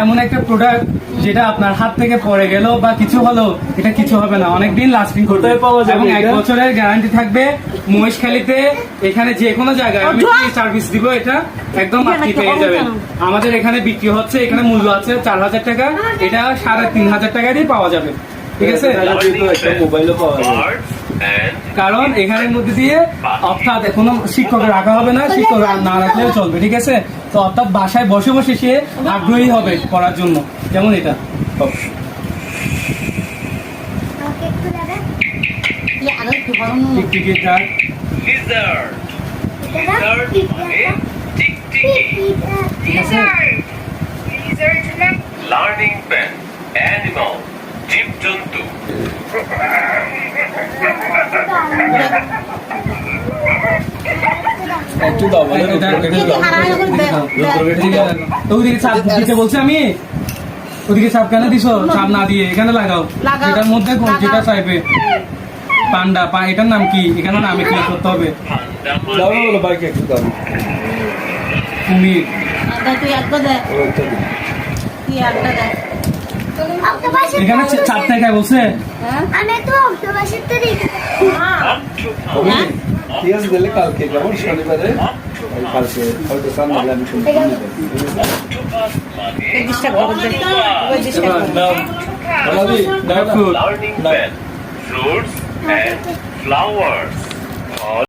এমন একটা প্রোডাক্ট যেটা আপনার হাত থেকে পড়ে গেল বা কিছু হলো, এটা কিছু হবে না, অনেকদিন লাস্টিং করবে এবং 1 বছরের গ্যারান্টি থাকবে। মহেশখালীতে এখানে যে কোনো জায়গায় আমি সার্ভিস দিব, এটা একদম আপনি পেয়ে যাবেন। আমাদের এখানে বিক্রি হচ্ছে, এখানে মূল্য আছে 4000 টাকা, এটা 3500 টাকা দিয়ে পাওয়া যাবে। ঠিক আছে, মোবাইলও পাওয়া যায়। কারণ এখানের মধ্যে দিয়ে অর্থাৎ কোনো শিক্ষক রাখা হবে না, শিক্ষক না রাখলেও চলবে। ঠিক আছে, তো অর্থাৎ বাসায় বসে বসে সে আগ্রহী হবে পড়ার জন্য। যেমন এটা টিকটিকি কার্ড, ঠিক আছে। লার্নিং পেন, অ্যানিমাল, জীবজন্তু। একটু দাও বলে ওদিকে চাপ দিতে বলছি আমি, ওদিকে চাপ কেন দিছো? চাপ না দিয়ে এখানে লাগাও। এটার মধ্যে যেটা চাইবে পান্ডা, এটার নাম কি? এখানে নামে ক্লিক করতে হবে। দাও বলো বাইকে একটু দাও। কুমির, এখানে চাপ থেকে বলছে আমি তো অক্টোপাসের তো দেখি। ঠিক আছে, দিলে কালকে কেমন শনিবারে কালকে হয়তো সামনে আমি শুনতে Learning pen, fruits and flowers.